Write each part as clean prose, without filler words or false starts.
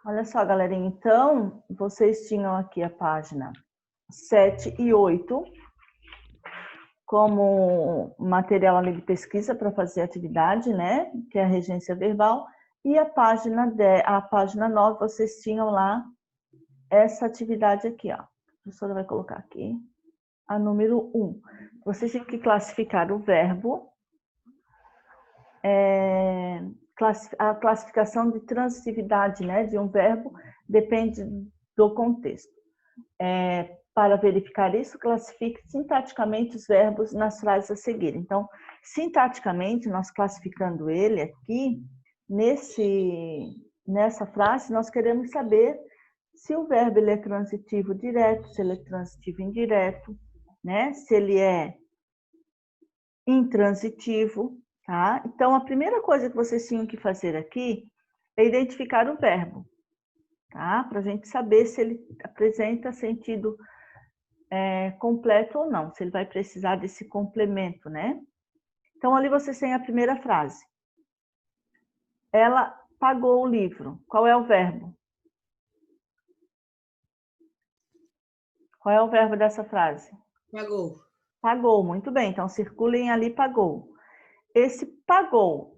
Olha só, galerinha, então, vocês tinham aqui a página 7 e 8 como material ali de pesquisa para fazer atividade, né? Que é a regência verbal. E a página 9, vocês tinham lá essa atividade aqui, ó. A professora vai colocar aqui, a número 1. Vocês têm que classificar o verbo, a classificação de transitividade, né, de um verbo depende do contexto. Para verificar isso, classifique sintaticamente os verbos nas frases a seguir. Então, sintaticamente, nós classificando ele aqui, nessa frase, nós queremos saber se o verbo ele é transitivo direto, se ele é transitivo indireto, né? Se ele é intransitivo, tá? Então, a primeira coisa que vocês tinham que fazer aqui é identificar o verbo, tá? Para a gente saber se ele apresenta sentido completo ou não, se ele vai precisar desse complemento, né? Então, ali vocês têm a primeira frase. Ela pagou o livro. Qual é o verbo? Qual é o verbo dessa frase? Pagou. Pagou, muito bem. Então, circulem ali, pagou. Esse pagou.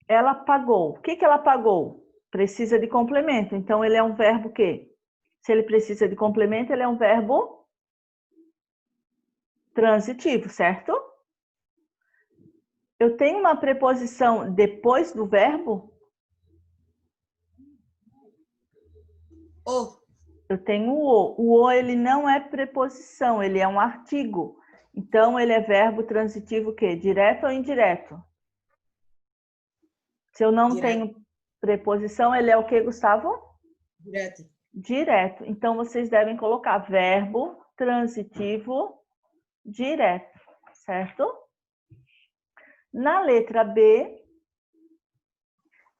Ela pagou. O que ela pagou? Precisa de complemento. Então, ele é um verbo que? Se ele precisa de complemento, ele é um verbo transitivo, certo? Eu tenho uma preposição depois do verbo? O. Eu tenho o O. O O, ele não é preposição, ele é um artigo. Então, ele é verbo transitivo o quê? Direto ou indireto? Se eu não tenho preposição, ele é o quê, Gustavo? Direto. Direto. Então, vocês devem colocar verbo transitivo direto, certo? Na letra B,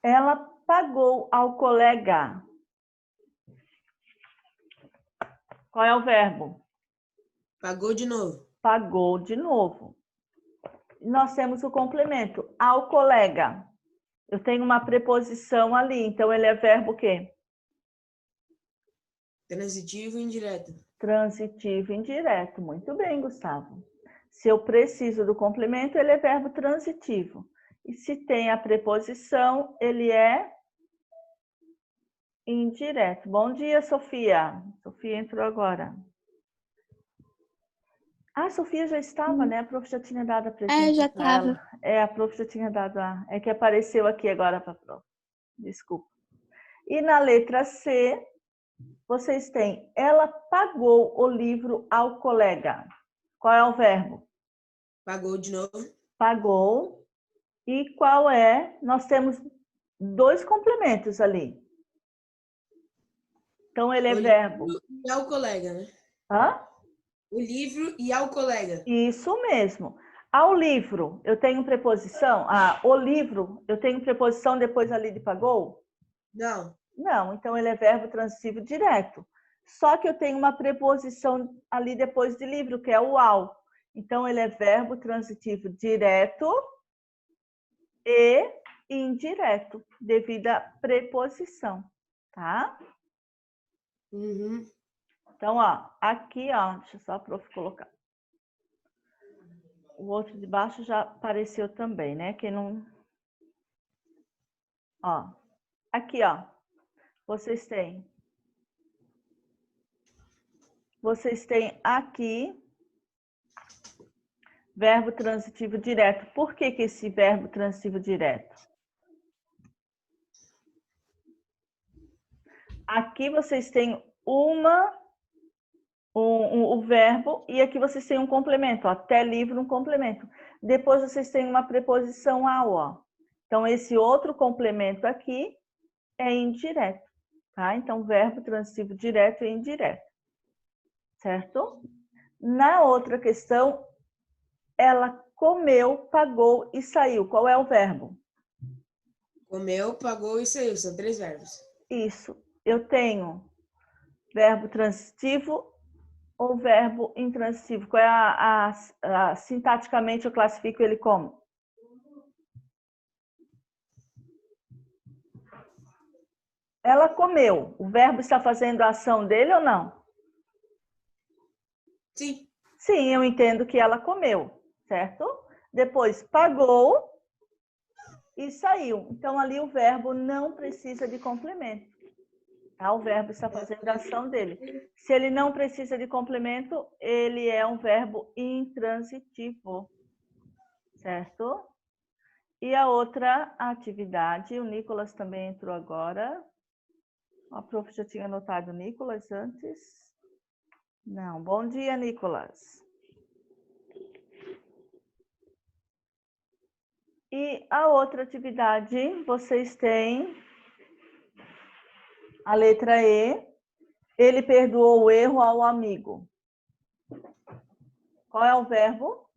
ela pagou ao colega. Qual é o verbo? Pagou de novo. Pagou de novo. Nós temos o complemento, ao colega. Eu tenho uma preposição ali, então ele é verbo o quê? Transitivo e indireto. Transitivo indireto. Muito bem, Gustavo. Se eu preciso do complemento, ele é verbo transitivo. E se tem a preposição, ele é indireto. Bom dia, Sofia. Sofia entrou agora. Ah, a Sofia já estava, né? A prof já tinha dado a presença já para ela. estava. A prof já tinha dado a... É que apareceu aqui agora para a prof. Desculpa. E na letra C, vocês têm, ela pagou o livro ao colega. Qual é o verbo? Pagou de novo. Pagou. E qual é? Nós temos dois complementos ali. Então, ele é verbo. E ao colega, né? Hã? O livro e ao colega. Isso mesmo. Ao livro, eu tenho preposição? O livro, eu tenho preposição depois ali de pagou? Não. Não, então ele é verbo transitivo direto. Só que eu tenho uma preposição ali depois de livro, que é o ao. Então, ele é verbo transitivo direto e indireto, devido à preposição, tá? Uhum. Então, ó, aqui, ó, deixa só a prof colocar. O outro de baixo já apareceu também, né? Quem não... Ó, aqui, ó, vocês têm aqui verbo transitivo direto. Por que esse verbo transitivo direto? Aqui vocês têm o verbo e aqui vocês têm um complemento, ó, até livro, um complemento. Depois vocês têm uma preposição ao, ó. Então, esse outro complemento aqui é indireto, tá? Então, verbo transitivo direto e indireto, certo? Na outra questão, ela comeu, pagou e saiu. Qual é o verbo? Comeu, pagou e saiu. São 3 verbos. Isso. Eu tenho verbo transitivo ou verbo intransitivo? Qual é sintaticamente eu classifico ele como? Ela comeu. O verbo está fazendo a ação dele ou não? Sim. Sim, eu entendo que ela comeu, certo? Depois pagou e saiu. Então, ali o verbo não precisa de complemento. Tá? O verbo está fazendo a ação dele. Se ele não precisa de complemento, ele é um verbo intransitivo, certo? E a outra atividade, o Nicolas também entrou agora. A prof já tinha anotado o Nicolas antes. Não. Bom dia, Nicolas. E a outra atividade, vocês têm a letra E. Ele perdoou o erro ao amigo. Qual é o verbo?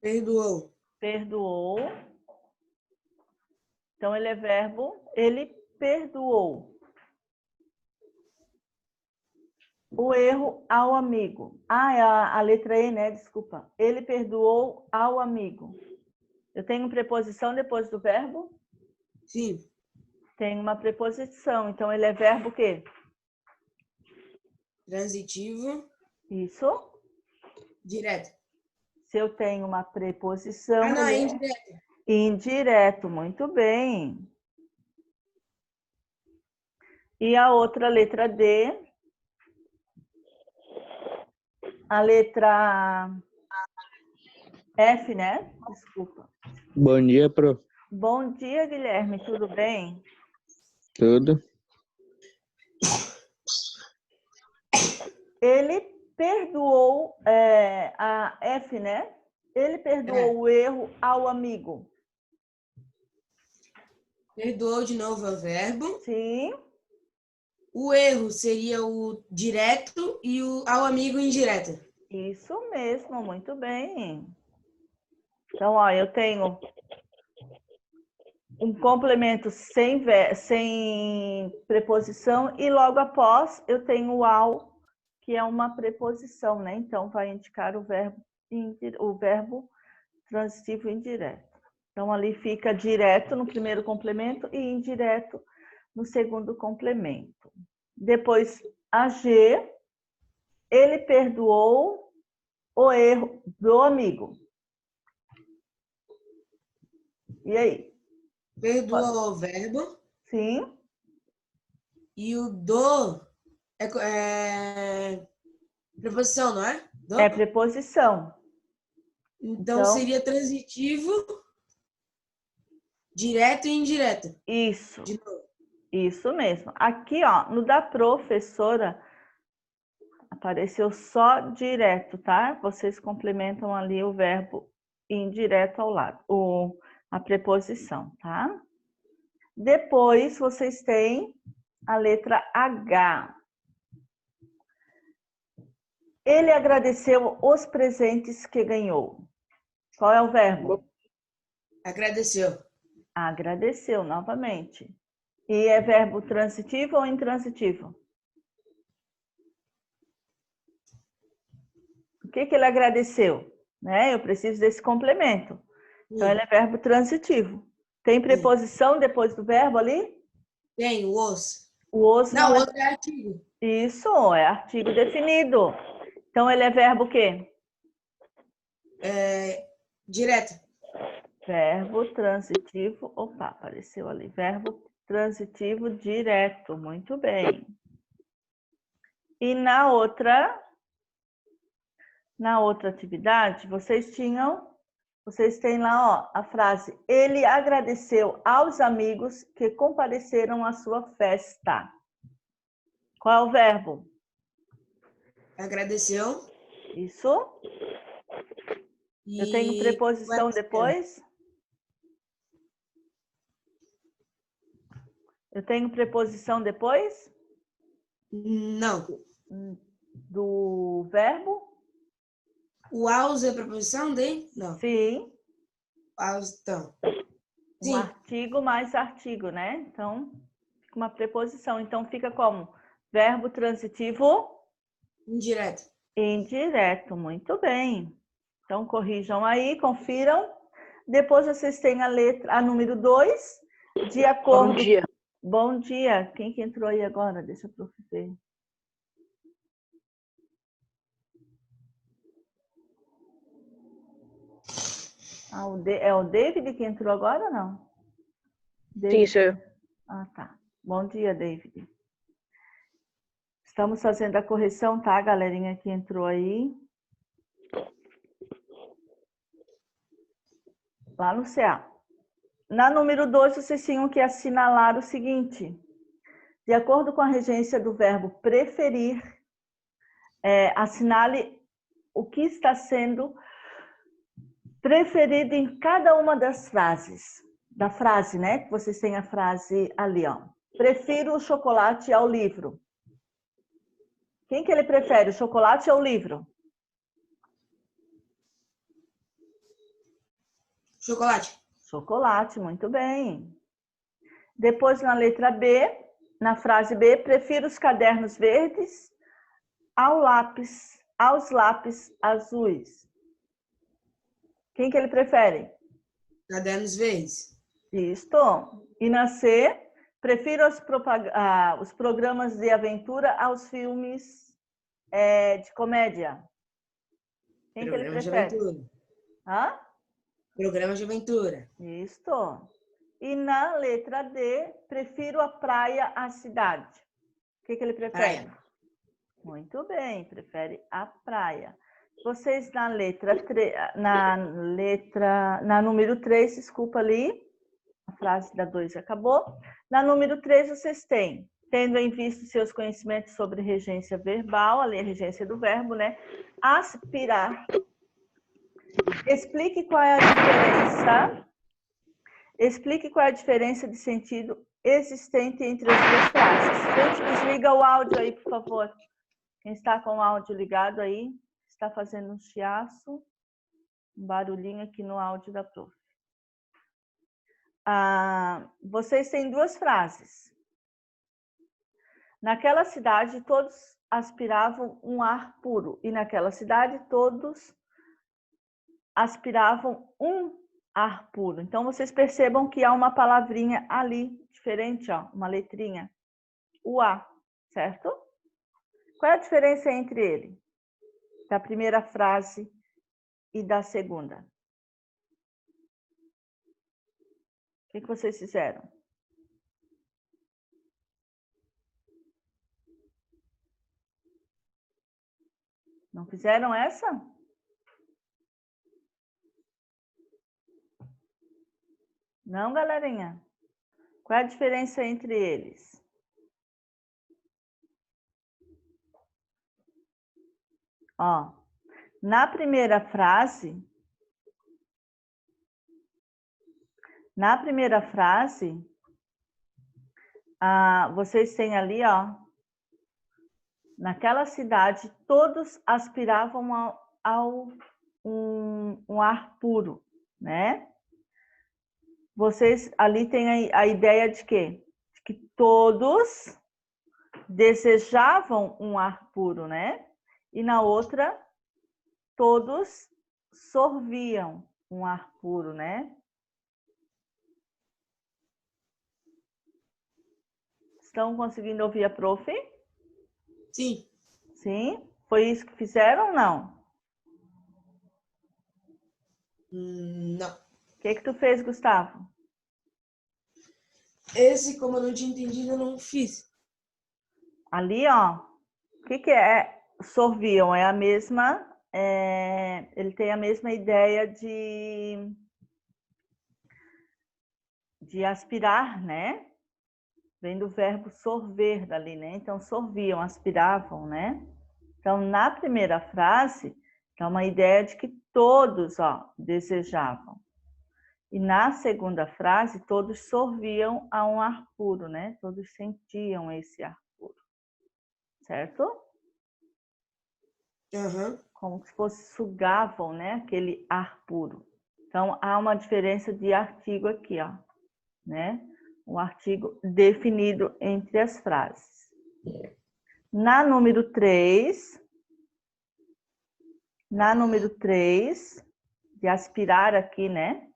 Perdoou. Perdoou. Então, ele é verbo, ele perdoou o erro ao amigo. Ah, é a letra E, né? Desculpa. Ele perdoou ao amigo. Eu tenho preposição depois do verbo? Sim. Tem uma preposição. Então, ele é verbo o quê? Transitivo. Isso. Direto. Se eu tenho uma preposição, Ah, não, é ele é indireto. indireto. Muito bem. E a outra letra D. A letra F, né? Desculpa. Bom dia, prof. Bom dia, Guilherme. Tudo bem? Tudo? Ele perdoou a F, né? Ele perdoou o erro ao amigo. Perdoou de novo é o verbo. Sim. O erro seria o direto e o ao amigo indireto. Isso mesmo, muito bem. Então, ó, eu tenho um complemento sem preposição e logo após eu tenho o ao, que é uma preposição, né? Então, vai indicar o verbo transitivo indireto. Então, ali fica direto no primeiro complemento e indireto no segundo complemento. Depois, a G, ele perdoou o erro do amigo. E aí? Perdoou o verbo. Sim. E o do é preposição, não é? Do? É preposição. Então seria transitivo, direto e indireto. Isso. De novo. Isso mesmo. Aqui, ó, no da professora, apareceu só direto, tá? Vocês complementam ali o verbo indireto ao lado, a preposição, tá? Depois, vocês têm a letra H. Ele agradeceu os presentes que ganhou. Qual é o verbo? Agradeceu. Agradeceu, novamente. E é verbo transitivo ou intransitivo? O que ele agradeceu? Né? Eu preciso desse complemento. Então, ele é verbo transitivo. Tem preposição depois do verbo ali? Tem, o os. O os não não o outro é artigo. Isso, é artigo definido. Então, ele é verbo o quê? Direto. Verbo transitivo. Opa, apareceu ali. Verbo transitivo direto. Muito bem. E na outra atividade, vocês têm lá, ó, a frase: ele agradeceu aos amigos que compareceram à sua festa. Qual é o verbo? Agradeceu. Isso. Eu tenho preposição depois? Eu tenho preposição depois? Não. Do verbo? O aos é preposição de? Não. Sim. Aos, então. Um artigo mais artigo, né? Então, fica uma preposição. Então, fica como? Verbo transitivo? Indireto. Indireto. Muito bem. Então, corrijam aí, confiram. Depois, vocês têm a número 2. De acordo... Bom dia. Bom dia. Quem que entrou aí agora? Deixa eu ver. Ah, é o David que entrou agora ou não? David. Sim, sou eu. Ah, tá. Bom dia, David. Estamos fazendo a correção, tá, galerinha que entrou aí? Lá no CA. Na número 2, vocês tinham que assinalar o seguinte. De acordo com a regência do verbo preferir, assinale o que está sendo preferido em cada uma das frases. Da frase, né? Vocês têm a frase ali, ó. Prefiro o chocolate ao livro. Quem que ele prefere, o chocolate ou o livro? Chocolate. Chocolate, muito bem. Depois, na letra B, na frase B, prefiro os cadernos verdes aos lápis azuis. Quem que ele prefere? Cadernos verdes. Isto. E na C, prefiro os programas de aventura aos filmes de comédia. Quem que ele Programa de prefere? aventura. Hã? Programa de aventura. Isto. E na letra D, prefiro a praia à cidade. O que ele prefere? Praia. Muito bem, prefere a praia. Vocês na número 3, desculpa ali, a frase da 2 acabou. Na número 3, vocês têm, tendo em vista seus conhecimentos sobre regência verbal, ali a regência do verbo, né? Aspirar. Explique qual é a diferença de sentido existente entre as duas frases. Gente, desliga o áudio aí, por favor. Quem está com o áudio ligado aí, está fazendo um chiaço, um barulhinho aqui no áudio da prof. Vocês têm duas frases. Naquela cidade, todos aspiravam um ar puro. E naquela cidade, todos aspiravam um ar puro. Então, vocês percebam que há uma palavrinha ali, diferente, ó, uma letrinha. O A, certo? Qual é a diferença entre ele? Da primeira frase e da segunda? O que vocês fizeram? Não fizeram essa? Não, galerinha? Qual é a diferença entre eles? Ó, na primeira frase, vocês têm ali, ó, naquela cidade, todos aspiravam um ar puro, né? Vocês ali têm a ideia de quê? De que todos desejavam um ar puro, né? E na outra, todos sorviam um ar puro, né? Estão conseguindo ouvir a prof? Sim. Sim? Foi isso que fizeram ou não? Não. O que tu fez, Gustavo? Esse, como eu não tinha entendido, eu não fiz. Ali, ó, o que é sorviam? É a mesma, ele tem a mesma ideia de aspirar, né? Vem do verbo sorver dali, né? Então, sorviam, aspiravam, né? Então, na primeira frase, dá uma ideia de que todos, ó, desejavam. E na segunda frase, todos sorviam a um ar puro, né? Todos sentiam esse ar puro. Certo? Uhum. Como se fosse sugavam, né? Aquele ar puro. Então, há uma diferença de artigo aqui, ó, né? Um artigo definido entre as frases. Na número 3, de aspirar aqui, né?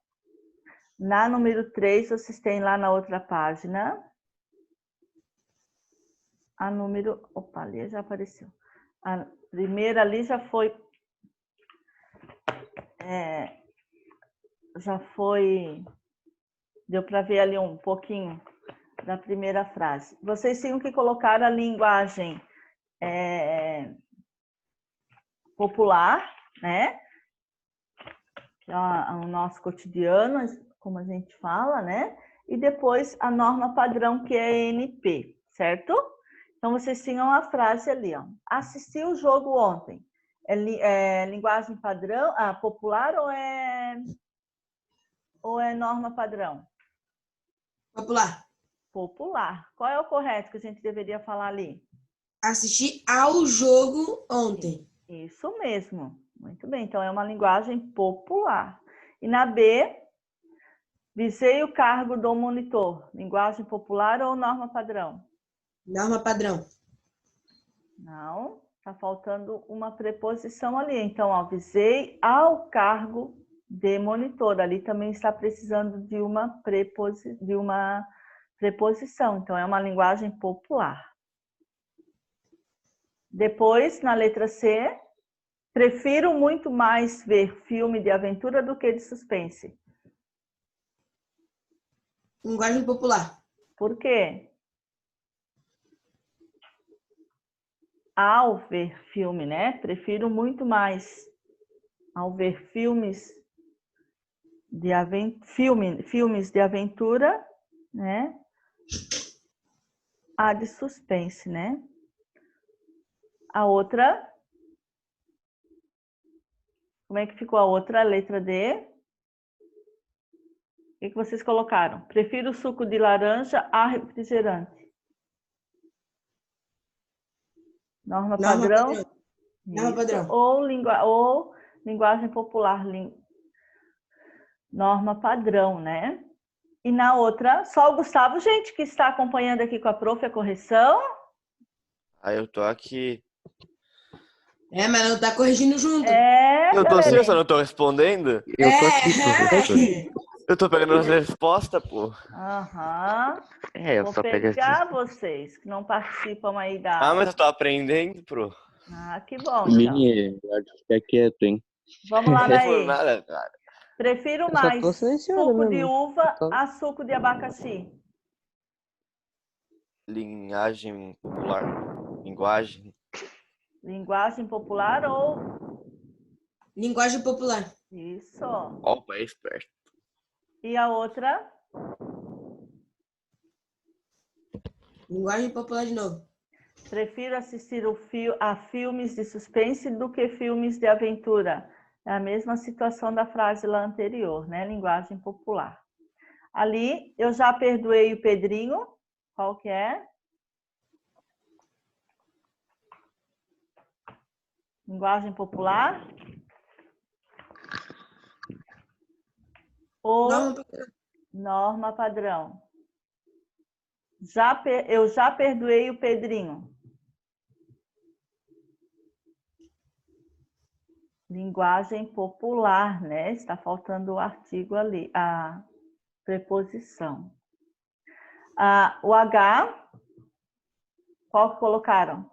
Na número 3, vocês têm lá na outra página. A número... Opa, ali já apareceu. A primeira ali já foi... Deu para ver ali um pouquinho da primeira frase. Vocês tinham que colocar a linguagem popular, né? Que é o nosso cotidiano, como a gente fala, né? E depois a norma padrão, que é a NP, certo? Então, vocês tinham a frase ali, ó. Assisti o jogo ontem. É linguagem padrão, popular ou é norma padrão? Popular. Popular. Qual é o correto que a gente deveria falar ali? Assisti ao jogo ontem. Isso mesmo. Muito bem. Então, é uma linguagem popular. E na B, visei o cargo do monitor. Linguagem popular ou norma padrão? Norma padrão. Não. Está faltando uma preposição ali. Então, ó, visei ao cargo de monitor. Ali também está precisando de uma preposição. Então, é uma linguagem popular. Depois, na letra C, prefiro muito mais ver filme de aventura do que de suspense. Linguagem popular. Por quê? Ao ver filme, né? Prefiro muito mais ao ver filmes de aventura, né? A de suspense, né? A outra, como é que ficou a outra? A letra D. O que vocês colocaram? Prefiro suco de laranja a refrigerante. Norma padrão? Norma padrão. Ou linguagem popular, norma padrão, né? E na outra, só o Gustavo, gente, que está acompanhando aqui com a prof, a correção. Eu tô aqui. Mas não tá corrigindo junto. Eu tô assim, eu só não tô respondendo. Eu tô aqui, professor. Eu tô pegando as respostas, pô. Aham. Eu Vou só pego as pegar vocês que não participam aí da aula. mas tu tá aprendendo, pro. Que bom, então. Minha, pode ficar quieto, hein? Vamos lá, Não falou daí. nada, cara. Prefiro Eu só mais tô silenciando suco de mesmo. uva Eu tô- a suco de abacaxi. Linhagem popular. Linguagem. Linguagem popular ou... Linguagem popular. Isso. Opa, é esperto. E a outra? Linguagem popular de novo. Prefiro assistir a filmes de suspense do que filmes de aventura. É a mesma situação da frase lá anterior, né? Linguagem popular. Ali, eu já perdoei o Pedrinho. Qual que é? Linguagem popular? Ou norma padrão? Eu já perdoei o Pedrinho. Linguagem popular, né? Está faltando o artigo ali, a preposição. O H, qual que colocaram?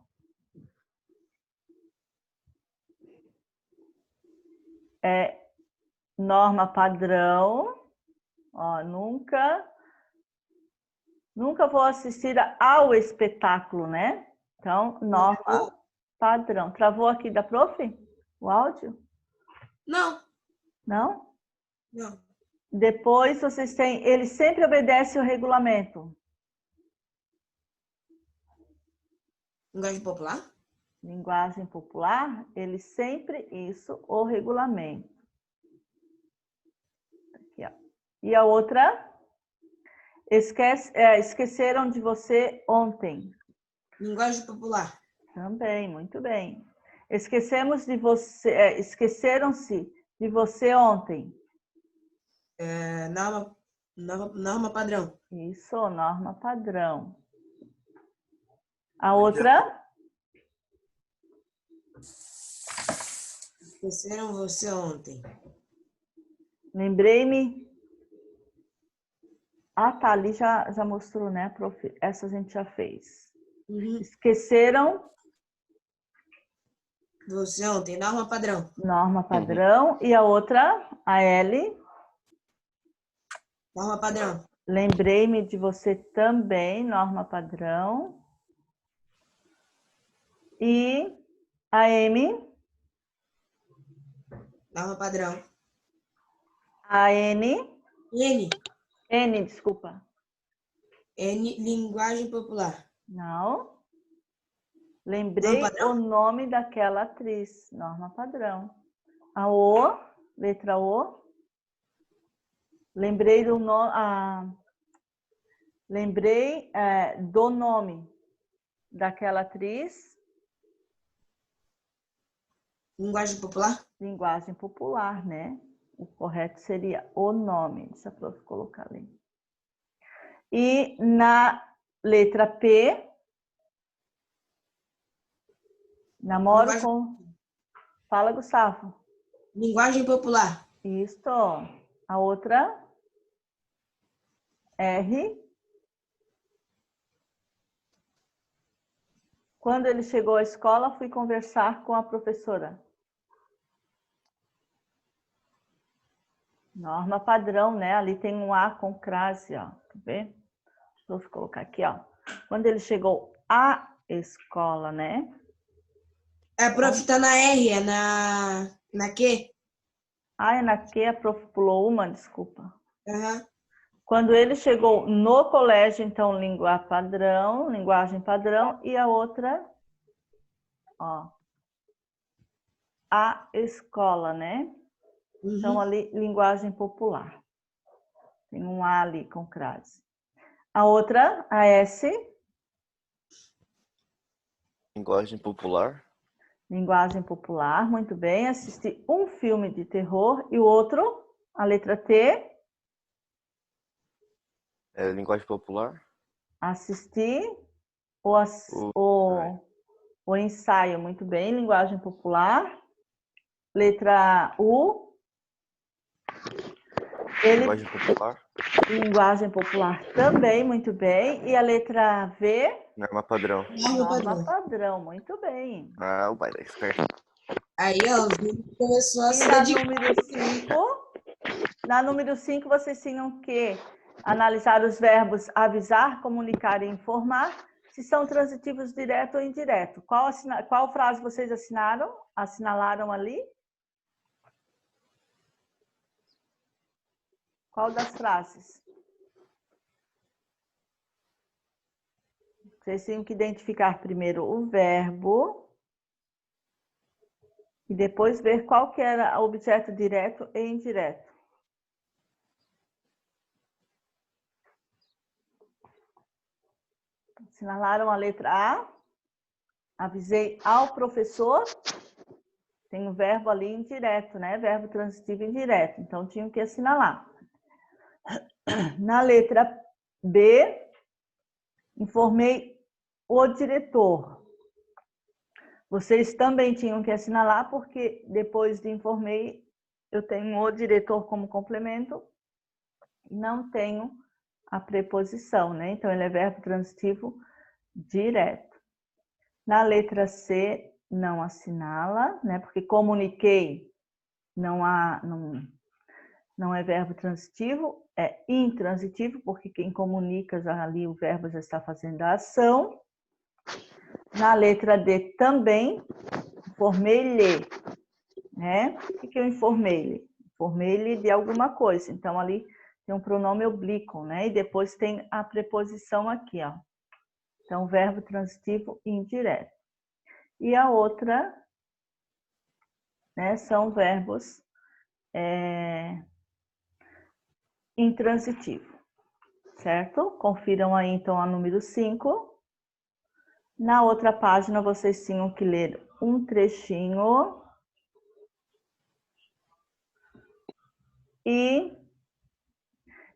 Norma padrão. Ó, nunca vou assistir ao espetáculo, né? Então, norma padrão. Travou aqui da prof? O áudio? Não. Não? Não. Depois vocês têm, ele sempre obedece o regulamento. Linguagem popular? Linguagem popular, ele sempre o regulamento. Aqui, ó. E a outra? Esqueceram de você ontem. Linguagem popular. Também, muito bem. Esqueceram-se de você ontem. Norma padrão. Isso, norma padrão. A outra? Esqueceram você ontem. Lembrei-me Ah, tá, ali já mostrou, né, prof? Essa a gente já fez. Uhum. Esqueceram Você ontem, norma padrão. norma padrão. E a outra, a L. Norma padrão. Lembrei-me de você também, norma padrão. E a M. Norma padrão. A N. N. N, desculpa. N, linguagem popular. Não. Norma Lembrei padrão? o nome daquela atriz, norma padrão. A O, letra O. Lembrei do nome, do nome daquela atriz, Linguagem popular? linguagem popular, né? O correto seria o nome. Deixa a prof colocar ali. E na letra P, namoro com... Fala, Gustavo. Linguagem popular. Isto. A outra, R. Quando ele chegou à escola, fui conversar com a professora. Norma padrão, né? Ali tem um A com crase, ó. Tá vendo? Vou colocar aqui, ó. Quando ele chegou à escola, né? Prof, tá na R, é na Q? Ah, é na Q, a prof pulou uma, desculpa. Uhum. Quando ele chegou no colégio, então, linguagem padrão, e a outra, ó, a escola, né? Então, ali, linguagem popular. Tem um A ali com crase. A outra, a S. Linguagem popular. Linguagem popular, muito bem. Assisti um filme de terror e o outro, a letra T. Linguagem popular. Assisti o ensaio, muito bem. Linguagem popular. Letra U. Linguagem popular. Linguagem popular também, muito bem. E a letra V. Norma padrão. Norma padrão, muito bem. Ah, o pai da esperto. Aí, ó, o Júlio começou a E se na dedicar. número 5, vocês tinham que analisar os verbos avisar, comunicar e informar, se são transitivos direto ou indireto. Qual frase vocês assinalaram ali? Qual das frases? Vocês tinham que identificar primeiro o verbo e depois ver qual que era o objeto direto e indireto. Assinalaram a letra A. Avisei ao professor. Tem o verbo ali indireto, né? Verbo transitivo indireto. Então, tinham que assinalar. Na letra B, informei o diretor. Vocês também tinham que assinalar, porque depois de informei, eu tenho o diretor como complemento e não tenho a preposição, né? Então, ele é verbo transitivo direto. Na letra C, não assinala, né? Porque comuniquei, não é verbo transitivo, é intransitivo, porque quem comunica, já ali o verbo já está fazendo a ação. Na letra D também, informei-lhe, né? O que eu informei-lhe? Informei-lhe de alguma coisa. Então, ali tem um pronome oblíquo, né? E depois tem a preposição aqui, ó. Então, verbo transitivo indireto. E a outra, né, são verbos intransitivo, certo? Confiram aí, então, a número 5. Na outra página, vocês tinham que ler um trechinho e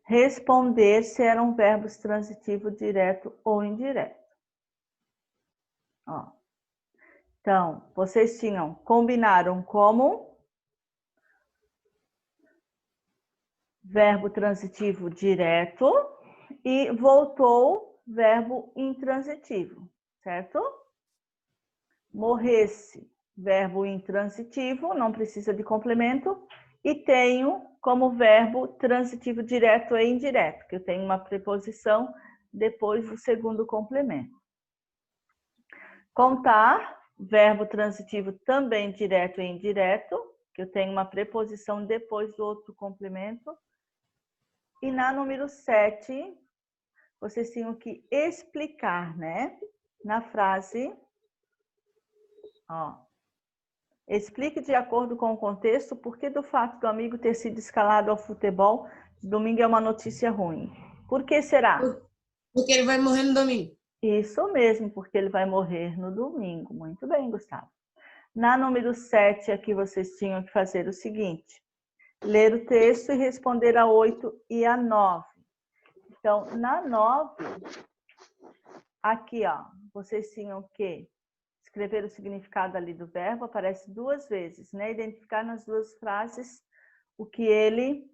responder se eram verbos transitivos direto ou indireto. Ó. Então, vocês combinaram como verbo transitivo direto, E voltou, verbo intransitivo, certo? Morresse, verbo intransitivo, não precisa de complemento. E tenho como verbo transitivo direto e indireto, que eu tenho uma preposição depois do segundo complemento. Contar, verbo transitivo também direto e indireto, que eu tenho uma preposição depois do outro complemento. E na número 7, vocês tinham que explicar, né? Na frase, ó. Explique de acordo com o contexto por que do fato do amigo ter sido escalado ao futebol de domingo é uma notícia ruim. Por que será? Porque ele vai morrer no domingo. Isso mesmo, porque ele vai morrer no domingo. Muito bem, Gustavo. Na número 7, aqui vocês tinham que fazer o seguinte. Ler o texto e responder a 8 e a 9. Então, na 9, aqui, ó, vocês tinham que escrever o significado ali do verbo, aparece 2 vezes, né? Identificar nas 2 frases o que ele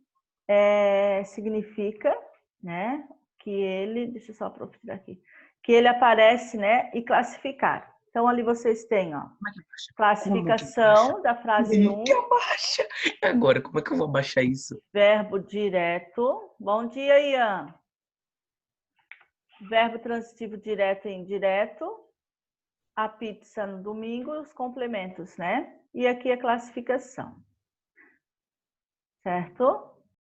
significa, né? Que ele, deixa eu só procurar aqui, que ele aparece, né? E classificar. Então, ali vocês têm, ó, classificação da frase 1. Que abaixa? Agora, como é que eu vou abaixar isso? Verbo direto. Bom dia, Ian. Verbo transitivo direto e indireto. A pizza no domingo e os complementos, né? E aqui a classificação. Certo?